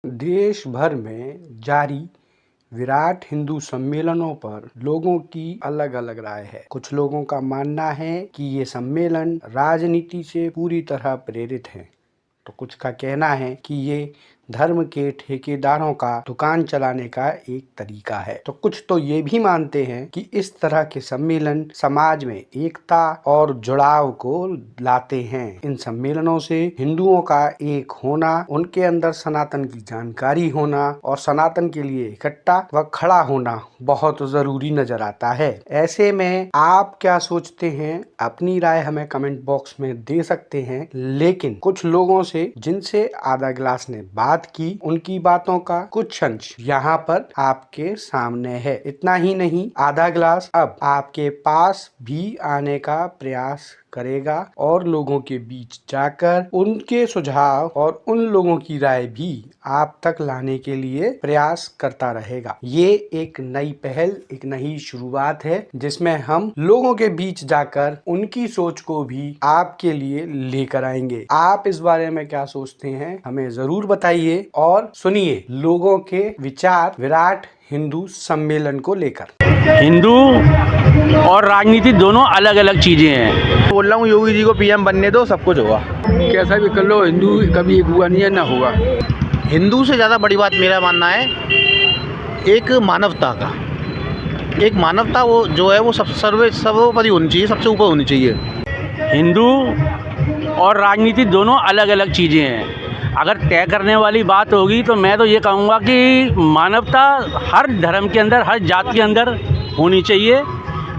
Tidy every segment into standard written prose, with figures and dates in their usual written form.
देश भर में जारी विराट हिंदू सम्मेलनों पर लोगों की अलग अलग राय है। कुछ लोगों का मानना है कि ये सम्मेलन राजनीति से पूरी तरह प्रेरित हैं, तो कुछ का कहना है कि ये धर्म के ठेकेदारों का दुकान चलाने का एक तरीका है। तो कुछ तो ये भी मानते हैं कि इस तरह के सम्मेलन समाज में एकता और जुड़ाव को लाते हैं। इन सम्मेलनों से हिंदुओं का एक होना, उनके अंदर सनातन की जानकारी होना और सनातन के लिए इकट्ठा व खड़ा होना बहुत जरूरी नजर आता है। ऐसे में आप क्या सोचते हैं? अपनी राय हमें कमेंट बॉक्स में दे सकते हैं, लेकिन कुछ लोगों से जिनसे आधा गिलास ने बात की, उनकी बातों का कुछ अंश यहाँ पर आपके सामने है। इतना ही नहीं, आधा गिलास अब आपके पास भी आने का प्रयास करेगा और लोगों के बीच जाकर उनके सुझाव और उन लोगों की राय भी आप तक लाने के लिए प्रयास करता रहेगा। ये एक नई पहल, एक नई शुरुआत है जिसमें हम लोगों के बीच जाकर उनकी सोच को भी आपके लिए लेकर आएंगे। आप इस बारे में क्या सोचते हैं, हमें जरूर बताइए और सुनिए लोगों के विचार विराट हिंदू सम्मेलन को लेकर। हिंदू और राजनीति दोनों अलग अलग चीज़ें हैं। बोल रहा हूँ योगी जी को पीएम बनने दो, सब कुछ होगा। कैसा भी कर लो, हिंदू कभी एक हुआ नहीं है, ना होगा। हिंदू से ज़्यादा बड़ी बात मेरा मानना है एक मानवता का, एक मानवता वो जो है वो सर्वोपरि होनी चाहिए, सबसे ऊपर होनी चाहिए। हिंदू और राजनीति दोनों अलग अलग चीज़ें हैं। अगर तय करने वाली बात होगी तो मैं तो ये कहूँगा कि मानवता हर धर्म के अंदर, हर जात के अंदर होनी चाहिए।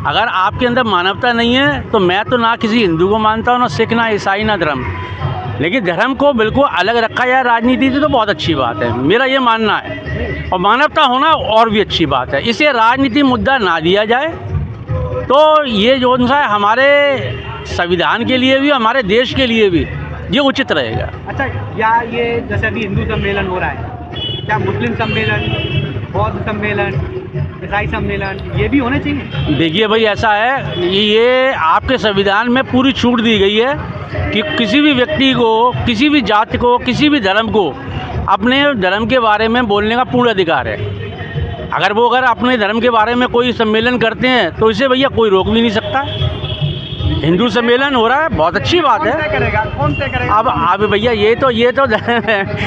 अगर आपके अंदर मानवता नहीं है तो मैं तो ना किसी हिंदू को मानता हूँ, ना सिख, ना ईसाई, ना धर्म। लेकिन धर्म को बिल्कुल अलग रखा जाए राजनीति से तो बहुत अच्छी बात है, मेरा ये मानना है। और मानवता होना और भी अच्छी बात है। इसे राजनीति मुद्दा ना दिया जाए तो ये जो सा है हमारे संविधान के लिए भी, हमारे देश के लिए भी ये उचित रहेगा। अच्छा, या ये जैसे अभी हिंदू सम्मेलन हो रहा है, क्या मुस्लिम सम्मेलन, बौद्ध सम्मेलन, ईसाई सम्मेलन ये भी होने चाहिए? देखिए भाई, ऐसा है, ये आपके संविधान में पूरी छूट दी गई है कि किसी भी व्यक्ति को, किसी भी जाति को, किसी भी धर्म को अपने धर्म के बारे में बोलने का पूर्ण अधिकार है। अगर वो अपने धर्म के बारे में कोई सम्मेलन करते हैं तो इसे भैया कोई रोक भी नहीं सकता। हिंदू सम्मेलन हो रहा है, बहुत अच्छी बात है। कौन तय करेगा? अब भैया ये तो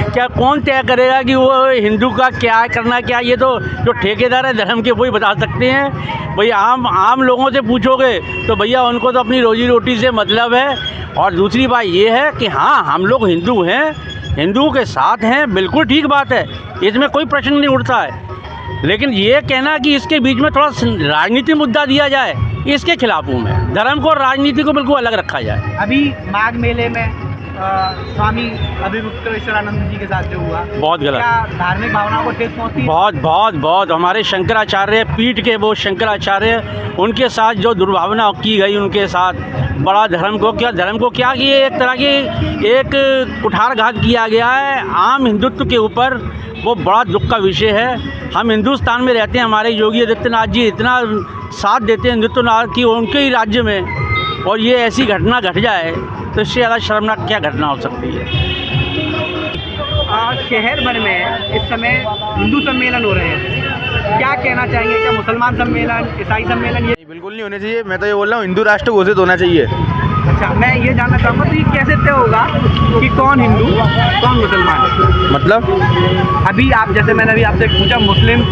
क्या कौन तय करेगा कि वो हिंदू का क्या करना, क्या ये तो जो ठेकेदार है धर्म के वही बता सकते हैं। भैया आम लोगों से पूछोगे तो भैया उनको तो अपनी रोजी रोटी से मतलब है। और दूसरी बात ये है कि हाँ, हम लोग हिंदू हैं, हिंदुओं के साथ हैं, बिल्कुल ठीक बात है, इसमें कोई प्रश्न नहीं उठता है। लेकिन ये कहना कि इसके बीच में थोड़ा राजनीतिक मुद्दा दिया जाए, इसके खिलाफ हूँ मैं। धर्म को और राजनीति को बिल्कुल अलग रखा जाए। अभी माघ मेले में स्वामी अभिमुक्तेश्वरानंद जी के साथ जो हुआ, बहुत गलत। क्या धार्मिक भावनाओं को ठेस पहुंची? बहुत हमारे शंकराचार्य पीठ के, वो शंकराचार्य, उनके साथ जो दुर्भावना की गई, उनके साथ बड़ा धर्म को क्या कि एक तरह की एक कुठारघात किया गया है आम हिंदुत्व के ऊपर। वो बड़ा दुख का विषय है। हम हिंदुस्तान में रहते हैं, हमारे योगी आदित्यनाथ जी इतना साथ देते हैं हिंदुत्वनाथ की उनके ही राज्य में, और ये ऐसी घटना घट जाए तो इससे ज़्यादा शर्मनाक क्या घटना हो सकती है। शहर भर में इस समय हिंदू सम्मेलन हो रहे हैं, क्या कहना चाहेंगे? क्या मुसलमान सम्मेलन, ईसाई सम्मेलन ये बिल्कुल नहीं होने चाहिए। मैं तो ये बोल रहा हूँ हिंदू राष्ट्र घोषित होना चाहिए। अच्छा, मैं ये जानना चाहूँगा तो ये कैसे तय होगा कि कौन हिंदू कौन मुसलमान? मतलब अभी आप, जैसे मैंने अभी आपसे पूछा, मुस्लिम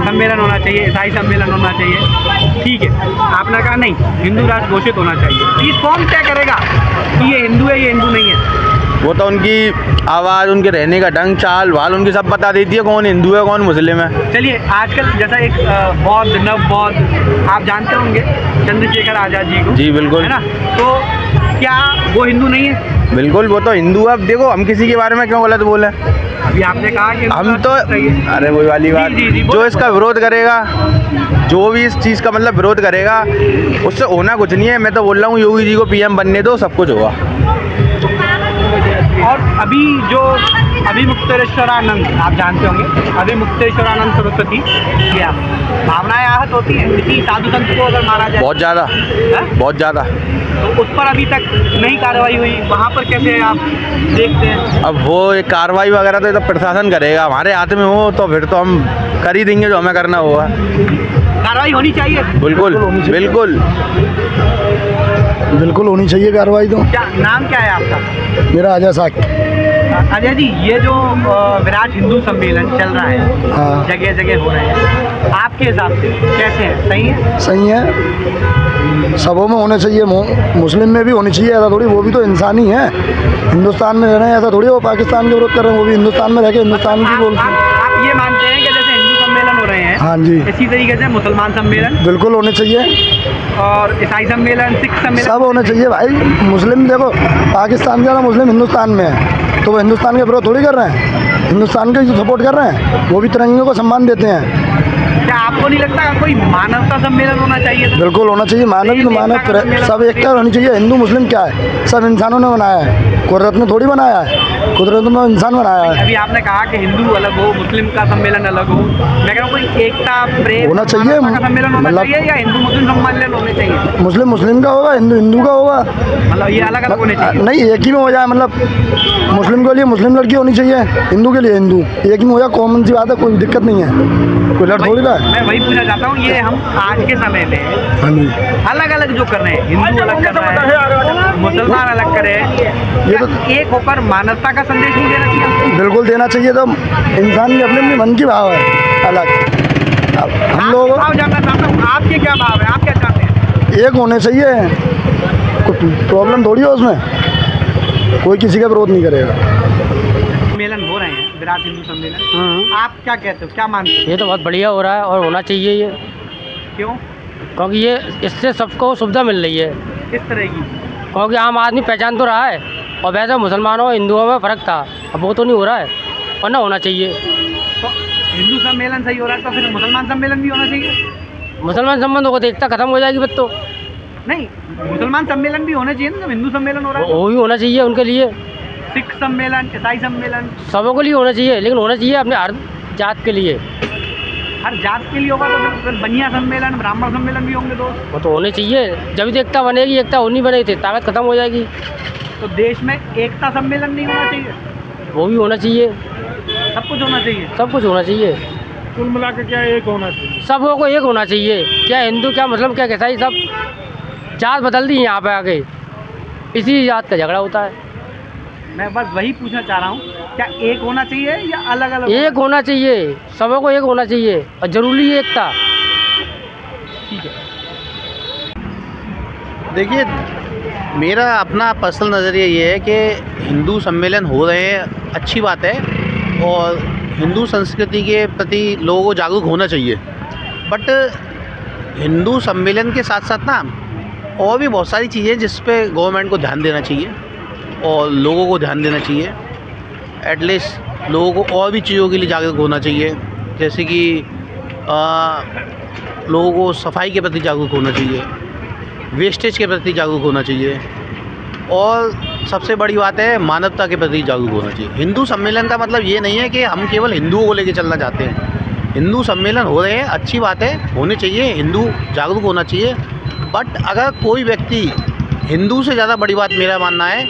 सम्मेलन होना चाहिए, ईसाई सम्मेलन होना चाहिए, ठीक है, आपने कहा नहीं, हिंदू राष्ट्र घोषित होना चाहिए। तो ये कौन तय करेगा कि ये हिंदू है, ये हिंदू नहीं है? वो तो उनकी आवाज़, उनके रहने का ढंग, चाल वाल उनकी सब बता देती है कौन हिंदू है कौन मुस्लिम है। चलिए, आजकल जैसा एक बौद्ध, नव बौद्ध आप जानते होंगे चंद्रशेखर आज़ाद जी को, जी बिल्कुल, है ना? तो क्या वो हिंदू नहीं है? बिल्कुल वो तो हिंदू है। अब देखो, हम किसी के बारे में क्यों गलत बोले? अभी आपने कहा कि हम तो, अरे वही वाली बात, जो इसका विरोध करेगा, जो भी इस चीज़ का मतलब विरोध करेगा, उससे होना कुछ नहीं है। मैं तो बोल रहा हूँ योगी जी को पीएम बनने दो, सब कुछ होगा। और अभी जो अभिमुक्तेश्वरानंद, आप जानते होंगे अभिमुक्तेश्वरानंद सरस्वती, क्या भावनाएं आहत होती हैं किसी साधु संत को अगर मारा जाए? बहुत ज़्यादा, हैं? बहुत ज़्यादा। तो उस पर अभी तक नहीं कार्रवाई हुई, वहाँ पर कैसे आप देखते हैं? अब वो एक कार्रवाई वगैरह तो ये तो प्रशासन करेगा, हमारे हाथ में हो तो फिर तो हम कर ही देंगे जो हमें करना होगा। कार्रवाई होनी चाहिए। बिल्कुल बिल्कुल बिल्कुल होनी चाहिए कार्रवाई तो। क्या नाम क्या है आपका? मेरा अजय साक्य। अजय जी, ये जो विराट हिंदू सम्मेलन चल रहा है, हाँ। जगह जगह हो रहे हैं, आपके हिसाब से कैसे हैं? सही है? सही है, सबों में होने चाहिए, मुस्लिम में भी होनी चाहिए। ऐसा थोड़ी, वो भी तो इंसान ही है, हिंदुस्तान में रह रहे हैं, ऐसा थोड़ी वो पाकिस्तान के विरोध कर रहे हैं, वो भी हिंदुस्तान में रह के हिंदुस्तान की बोलते हैं। आप ये मानते हैं कि जैसे हिंदू सम्मेलन हो रहे हैं, हाँ जी, इसी तरीके से मुसलमान सम्मेलन बिल्कुल होने चाहिए, और ईसाई सम्मेलन, सिख सम्मेलन सब होने चाहिए भाई। मुस्लिम देखो, पाकिस्तान के मुस्लिम हिंदुस्तान में है तो वो हिंदुस्तान के विरोध थोड़ी कर रहे हैं, हिंदुस्तान के सपोर्ट कर रहे हैं, वो भी तिरंगे को सम्मान देते हैं। क्या आपको नहीं लगता कोई मानवता सम्मेलन होना चाहिए था? बिल्कुल होना चाहिए, मानव तो मानव, सब एकता होनी चाहिए। हिंदू मुस्लिम क्या है, सब इंसानों ने बनाया है, कुदरत ने थोड़ी बनाया है, कुदरत ने इंसान बनाया है। अभी आपने कहा कि हिंदू अलग हो, मुस्लिम का सम्मेलन अलग हो, मैं कह रहा हूँ कोई एकता, प्रेम होना चाहिए, मानवता का सम्मेलन होना मतलब- चाहिए, या हिंदू मुस्लिम सम्मेलन होने चाहिए? मुस्लिम मुस्लिम का होगा, हिंदू हिंदू का होगा, मतलब ये अलग अलग होने चाहिए? नहीं एक ही में हो जाए। मतलब मुस्लिम के लिए मुस्लिम लड़की होनी चाहिए, हिंदू के लिए हिंदू, एक ही में हो जाए, कॉमन सी बात है, कोई दिक्कत नहीं है, कोई लड़ थोड़ी ना है। मैं वही पूछना चाहता हूँ, ये हम आज के समय में हाँ जी, अलग अलग जो कर रहे हैं, हिंदू अलग कर रहा है, मुसलमान अलग करे, ये तो एक होकर मानवता का संदेश नहीं देना चाहिए? बिल्कुल देना चाहिए। तो इंसान के अपने अपने मन की भाव है अलग। अब हम लोग भाव जानना चाहता हूँ, आपके क्या भाव है, आप क्या चाहते हैं? एक होने चाहिए, कोई प्रॉब्लम थोड़ी है उसमें, कोई किसी का विरोध नहीं करेगा। सम्मेलन हो रहे हैं, विराट हिंदू सम्मेलन, आप क्या कहते हो, क्या मानते हो? ये तो बहुत बढ़िया हो रहा है और होना चाहिए ये, क्यों, क्योंकि ये इससे सबको सुविधा मिल रही है, किस तरह की? क्योंकि आम आदमी पहचान तो रहा है, और वैसे मुसलमानों और हिंदुओं में फ़र्क था, अब वो तो नहीं हो रहा है, और ना होना चाहिए। तो हिंदू सम्मेलन सही हो रहा है, तो फिर मुसलमान सम्मेलन भी होना चाहिए? मुसलमान संबंधों को देखता खत्म हो जाएगी बस तो, नहीं, मुसलमान सम्मेलन भी होना चाहिए ना, जब हिंदू सम्मेलन हो रहा है। वो भी होना चाहिए उनके लिए, सिख सम्मेलन, ईसाई सम्मेलन, सबों के लिए होना चाहिए, लेकिन होना चाहिए अपने हर जात के लिए, हर जात के लिए होगा तो फिर बनिया सम्मेलन, ब्राह्मण सम्मेलन भी होंगे दोस्त। वो तो होने चाहिए, जब भी एकता बनेगी, एकता होनी बनेगी थी, ताकत खत्म हो जाएगी। तो देश में एकता सम्मेलन नहीं होना चाहिए? वो भी होना चाहिए, सब कुछ होना चाहिए। सब कुछ होना चाहिए, कुल मिलाकर क्या एक होना चाहिए? सबों को एक होना चाहिए, क्या हिंदू क्या मुस्लिम क्या ईसाई, सब जात बदल दी यहाँ पे आके, इसी जात का झगड़ा होता है। मैं बस वही पूछना चाह रहा हूँ, क्या एक होना चाहिए या अलग अलग? एक होना चाहिए, सबों को एक होना चाहिए, और जरूरी है एकता। ठीक है। देखिए, मेरा अपना पर्सनल नज़रिया ये है कि हिंदू सम्मेलन हो रहे हैं, अच्छी बात है, और हिंदू संस्कृति के प्रति लोगों को जागरूक होना चाहिए। बट हिंदू सम्मेलन के साथ साथ ना और भी बहुत सारी चीज़ें जिस पे गवर्नमेंट को ध्यान देना चाहिए और लोगों को ध्यान देना चाहिए। एटलीस्ट लोगों को और भी चीज़ों के लिए जागरूक होना चाहिए, जैसे कि लोगों को सफाई के प्रति जागरूक होना चाहिए, वेस्टेज के प्रति जागरूक होना चाहिए, और सबसे बड़ी बात है मानवता के प्रति जागरूक होना चाहिए। हिंदू सम्मेलन का मतलब ये नहीं है कि हम केवल हिंदुओं को लेकर चलना चाहते हैं। हिंदू सम्मेलन हो रहे हैं, अच्छी बात है, होने चाहिए, हिंदू जागरूक होना चाहिए। बट अगर कोई व्यक्ति, हिंदू से ज़्यादा बड़ी बात मेरा मानना है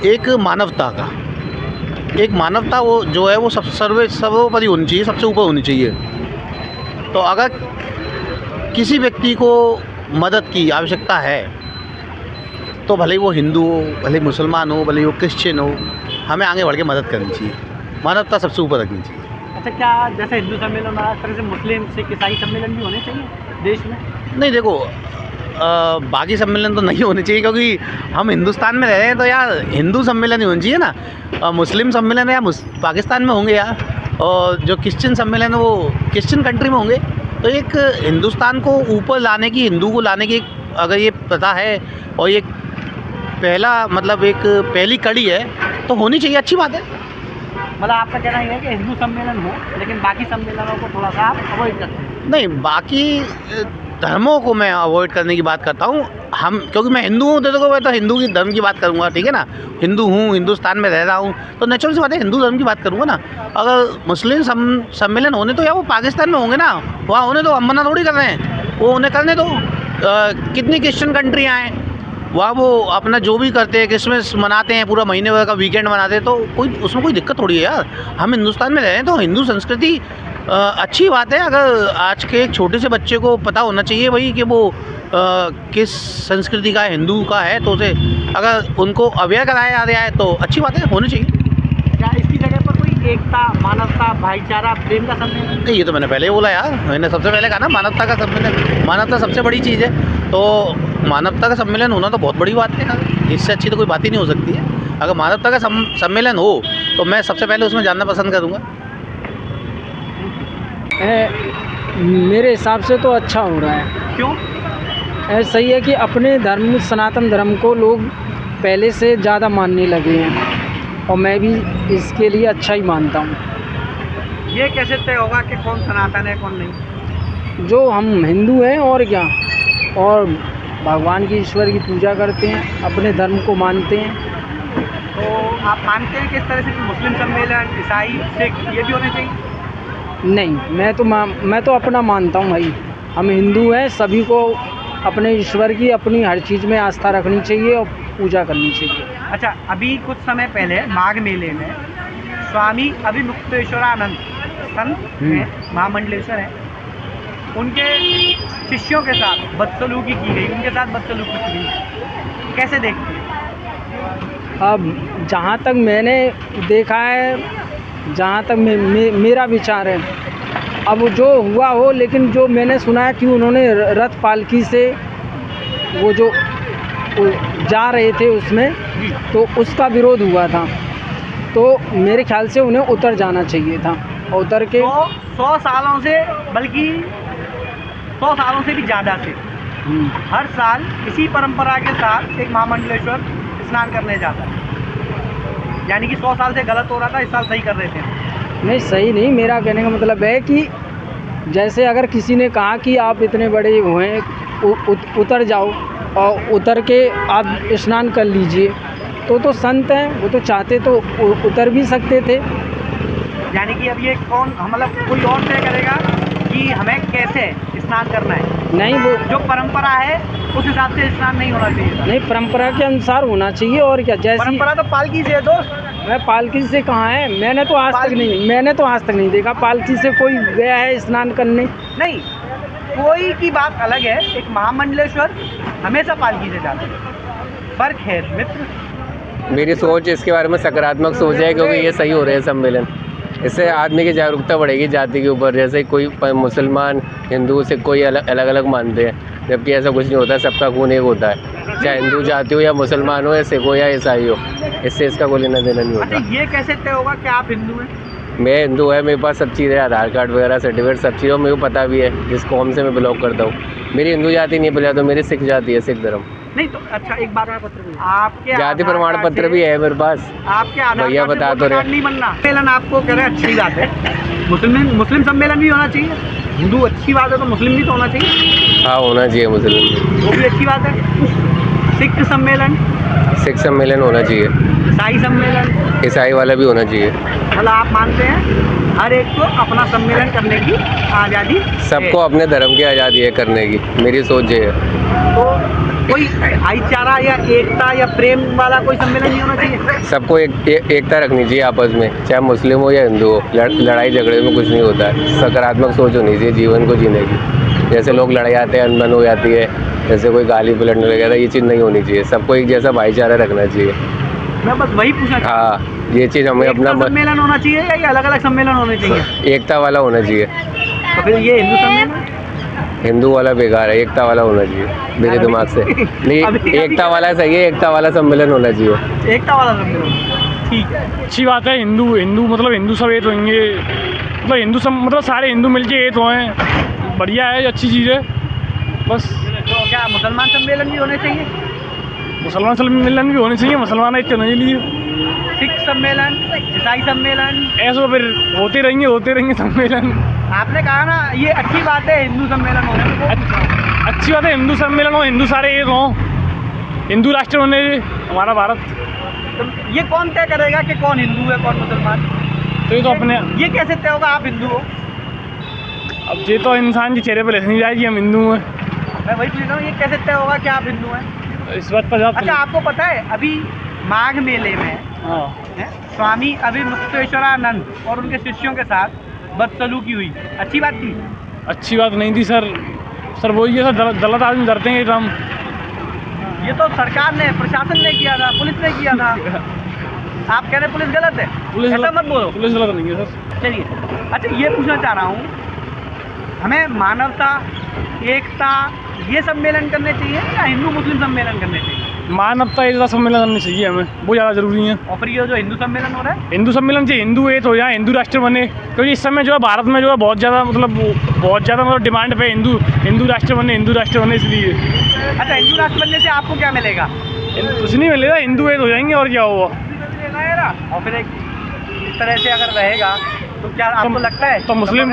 एक मानवता का, एक मानवता वो जो है वो सर्वोपरि होनी चाहिए, सबसे ऊपर होनी चाहिए। तो अगर किसी व्यक्ति को मदद की आवश्यकता है तो भले ही वो हिंदू हो, भले ही मुसलमान हो, भले ही वो क्रिश्चियन हो, हमें आगे बढ़ के मदद करनी चाहिए, मानवता सबसे ऊपर रखनी चाहिए। अच्छा, क्या जैसे हिंदू सम्मेलन हो रहा है, इस तरह से मुस्लिम, सिख, ईसाई सम्मेलन भी होने चाहिए देश में? नहीं, देखो, बाकी सम्मेलन तो नहीं होने चाहिए, क्योंकि हम हिंदुस्तान में रह रहे हैं तो यार हिंदू सम्मेलन ही होना चाहिए ना। मुस्लिम सम्मेलन है या पाकिस्तान में होंगे यार, और जो क्रिश्चियन सम्मेलन है वो क्रिश्चियन कंट्री में होंगे। तो एक हिंदुस्तान को ऊपर लाने की, हिंदू को लाने की अगर ये प्रथा है और ये पहला मतलब एक पहली कड़ी है तो होनी चाहिए, अच्छी बात है। मतलब आपका कहना ये है कि हिंदू सम्मेलन हो, लेकिन बाकी सम्मेलनों को थोड़ा सा आप अवॉइड करते हैं? नहीं, बाकी धर्मों को मैं अवॉइड करने की बात करता हूँ। हम क्योंकि मैं हिंदू हूँ तो मैं तो हिंदू की धर्म की बात करूँगा, ठीक है ना। हिंदू हूँ, हिंदुस्तान में रह रहा हूँ, तो नेचुरल सी बात है हिंदू धर्म की बात करूँगा ना। अगर मुस्लिम सम्मेलन होने तो या वो पाकिस्तान में होंगे ना, वहाँ होने तो हम मना थोड़ी कर रहे हैं, वो उन्हें करने दो। कितनी क्रिश्चियन कंट्रियाँ हैं वहाँ, वो अपना जो भी करते हैं, क्रिसमस मनाते हैं, पूरा महीने भर का वीकेंड मनाते हैं, तो कोई उसमें कोई दिक्कत थोड़ी है यार। हम हिंदुस्तान में रह रहे हैं तो हिंदू संस्कृति अच्छी बात है। अगर आज के एक छोटे से बच्चे को पता होना चाहिए भाई कि वो किस संस्कृति का है, हिंदू का है, तो उसे अगर उनको अवेयर कराया जा रहा है तो अच्छी बात है, होनी चाहिए। क्या इसकी जगह पर कोई एकता, मानवता, भाईचारा, प्रेम का सम्मेलन? नहीं, ये तो मैंने पहले ही बोला यार, मैंने सबसे पहले कहा ना मानवता का सम्मेलन। मानवता सबसे बड़ी चीज़ है, तो मानवता का सम्मेलन होना तो बहुत बड़ी बात है यार। इससे अच्छी तो कोई बात ही नहीं हो सकती है। अगर मानवता का सम्मेलन हो तो मैं सबसे पहले उसमें जानना पसंद करूँगा। मेरे हिसाब से तो अच्छा हो रहा है। क्यों? सही है कि अपने धर्म, सनातन धर्म को लोग पहले से ज़्यादा मानने लगे हैं, और मैं भी इसके लिए अच्छा ही मानता हूँ। ये कैसे तय होगा कि कौन सनातन है कौन नहीं? जो हम हिंदू हैं और क्या, और भगवान की, ईश्वर की पूजा करते हैं, अपने धर्म को मानते हैं। तो आप मानते हैं कि इस तरह से कि मुस्लिम सम्मेलन, ईसाई, सिख ये भी होने चाहिए? नहीं, मैं तो अपना मानता हूँ भाई। हम हिंदू हैं, सभी को अपने ईश्वर की, अपनी हर चीज़ में आस्था रखनी चाहिए और पूजा करनी चाहिए। अच्छा, अभी कुछ समय पहले माघ मेले में स्वामी अभिमुक्तेश्वरानंद संत हैं, महामंडलेश्वर हैं, उनके शिष्यों के साथ बदसलूकी की गई, उनके साथ बदसलूकी की गई, कैसे देखते हैं? अब जहाँ तक मैंने देखा है, जहाँ तक मेरा विचार है, अब जो हुआ हो, लेकिन जो मैंने सुना है कि उन्होंने रथ पालकी से वो जो जा रहे थे उसमें, तो उसका विरोध हुआ था, तो मेरे ख्याल से उन्हें उतर जाना चाहिए था, और उतर के 100 सालों से, बल्कि 100 सालों से भी ज़्यादा से हर साल इसी परंपरा के साथ एक महामंडलेश्वर स्नान करने जाता है। यानी कि 100 साल से गलत हो रहा था, इस साल सही कर रहे थे। नहीं, सही नहीं। मेरा कहने का मतलब है कि जैसे अगर किसी ने कहा कि आप इतने बड़े हुए, उतर जाओ और उतर के आप स्नान कर लीजिए, तो संत हैं, वो तो चाहते तो उतर भी सकते थे। यानी कि अब ये कौन, मतलब कोई और तय करेगा कि हमें कैसे स्नान करना है? नहीं, वो जो परंपरा है उस हिसाब से स्नान नहीं होना चाहिए था। नहीं, परंपरा के अनुसार होना चाहिए, और क्या। जैसी परंपरा तो पालकी से है दोस्त। मैं पालकी से कहाँ है, मैंने तो आज तक नहीं देखा पालकी से कोई गया है स्नान करने। नहीं, कोई की बात अलग है, एक महामंडलेश्वर हमेशा पालकी से जाते हैं, फर्क है मित्र। मेरी सोच इसके बारे में सकारात्मक सोच है, क्योंकि ये सही हो रहे हैं सम्मेलन। इससे आदमी की जागरूकता बढ़ेगी जाति के ऊपर। जैसे कोई मुसलमान, हिंदू से कोई अलग अलग मानते हैं, जबकि ऐसा कुछ नहीं होता, सबका खून एक होता है, चाहे हिंदू जाति हो या मुसलमान हो या सिख हो या ईसाई हो। इससे इसका कोई लेना देना नहीं होता। ये कैसे तय होगा कि आप हिंदू हैं? मैं हिंदू है, मेरे पास सब चीज़ें, आधार कार्ड वगैरह, सर्टिफिकेट, सब चीज़ें मेरे को पता भी है जिस कौम से मैं बिलोंग करता हूँ। मेरी हिंदू जाति नहीं बिलोंग, तो मेरी सिख जाति है, सिख धर्म। नहीं तो अच्छा, एक बात आपके जाति प्रमाण पत्र भी है मेरे पास। आपके आधार भैया कार्ड से बता तो वोटर कार्ड रहे। नहीं बनना। सम्मेलन आपको कह रहे हैं अच्छी बात है, मुस्लिम सम्मेलन भी होना चाहिए। हिंदू अच्छी बात है तो मुस्लिम भी तो होना चाहिए। हाँ, होना चाहिए मुस्लिम, वो भी अच्छी बात है। सिख सम्मेलन, सिख सम्मेलन होना चाहिए, ईसाई सम्मेलन, ईसाई वाला भी होना चाहिए। मतलब आप मानते हैं हर एक को अपना सम्मेलन करने की आज़ादी, सबको अपने धर्म की आज़ादी है करने की, मेरी सोच ये है। तो कोई भाईचारा या एकता या प्रेम वाला कोई सम्मेलन नहीं होना चाहिए। सबको एकता रखनी चाहिए आपस में, चाहे मुस्लिम हो या हिंदू हो। लड़ाई झगड़े में कुछ नहीं होता है। सकारात्मक सोच होनी चाहिए जीवन को जीने की। जैसे लोग लड़ जाते हैं, अनबन हो जाती है, जैसे कोई गाली पलटने लगता है, ये चीज़ नहीं होनी चाहिए। सबको एक जैसा भाईचारा रखना चाहिए। मैं बस वही पूछना। हाँ, ये चीज़ हमें अपना सम्मेलन होना चाहिए या अलग अलग सम्मेलन होने चाहिए? एकता वाला होना चाहिए। तो फिर ये हिंदू सम्मेलन, हिंदू वाला बेकार है, एकता वाला होना चाहिए मेरे दिमाग से। नहीं, एकता वाला सही है, एकता वाला सम्मेलन होना चाहिए। एकता वाला सम्मेलन ठीक है, अच्छी बात है। हिंदू मतलब हिंदू सब एक होंगे, मतलब हिंदू सब, मतलब सारे हिंदू मिलके एक हों, बढ़िया है, अच्छी चीज़ है बस। तो क्या मुसलमान सम्मेलन भी होने चाहिए? मुसलमान सम्मेलन भी होने चाहिए, मुसलमान एक नहीं लिए। सिख सम्मेलन, ईसाई सम्मेलन, ऐसा फिर होते रहेंगे सम्मेलन। आपने कहा ना ये अच्छी बात है हिंदू सम्मेलन होने में, अच्छी बात है हिंदू सम्मेलन हो, हिंदू सारे एक हों, हिंदू राष्ट्र होने हमारा भारत। तो ये कौन तय करेगा कि कौन हिंदू है कौन मुसलमान? तो ये तो अपने, ये कैसे तय होगा आप हिंदू हो? अब ये तो इंसान के चेहरे पर लिख नहीं जाएगी हम हिंदू हैं। मैं वही पूछ रहा हूँ, ये कैसे तय होगा कि आप हिंदू हैं? इस बात पर अच्छा, आपको पता है अभी माघ मेले में हाँ स्वामी अभिमुक्तेश्वरानंद और उनके शिष्यों के साथ बदसलूकी हुई, अच्छी बात थी? अच्छी बात नहीं थी सर। सर वही है सर, गलत आदमी डरते हैं हम। ये तो सरकार ने, प्रशासन ने किया था, पुलिस ने किया था। आप कह रहे हैं पुलिस गलत है? पुलिस ऐसा मत बोलो। पुलिस गलत नहीं है सर। चलिए, अच्छा ये पूछना चाह रहा हूँ, हमें मानवता, एकता, ये सम्मेलन करने चाहिए या हिंदू मुस्लिम सम्मेलन करने चाहिए? मानवता एकता सम्मेलन करनी चाहिए हमें, वो ज़्यादा ज़रूरी है। और फिर ये जो हिंदू सम्मेलन हो रहा है, हिंदू सम्मेलन से हिंदू एक हो जाए, हिंदू राष्ट्र बने, क्योंकि इस समय जो है भारत में जो है बहुत ज़्यादा मतलब डिमांड पे हिंदू राष्ट्र बने इसलिए। अच्छा, हिंदू राष्ट्र बनने से आपको क्या मिलेगा? कुछ नहीं मिलेगा, हिंदू एक हो जाएंगे और क्या होगा। और फिर इस तरह से अगर रहेगा तो क्या आपको लगता है तो मुस्लिम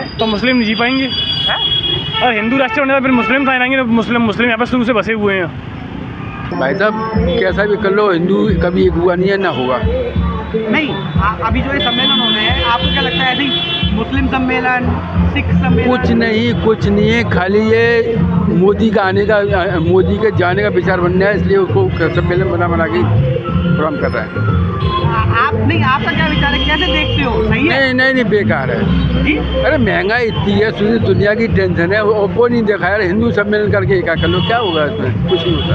नहीं जी पाएंगे। हैं? और हिंदू राष्ट्र होने का फिर मुस्लिम कहाँ आएंगे? मुस्लिम यहाँ पर शुरू से बसे हुए हैं। भाई साहब कैसा भी कर लो, हिंदू कभी एक हुआ नहीं है ना होगा। नहीं, अभी जो ये सम्मेलन होने हैं, आपको क्या लगता है ऐसे ही मुस्लिम सम्मेलन, सिख सम्मेलन? कुछ नहीं है, खाली ये मोदी के जाने का विचार बन रहा है, इसलिए उसको सम्मेलन बना के प्रोग्राम कर रहा है। आपका क्या विचार है, कैसे देखते हो? सही है? नहीं बेकार है जी? अरे महंगाई इतनी है, पूरी दुनिया की टेंशन है, वो नहीं देखा यार। हिंदू सम्मेलन करके क्या कर लो, क्या होगा इसमें? कुछ नहीं होता।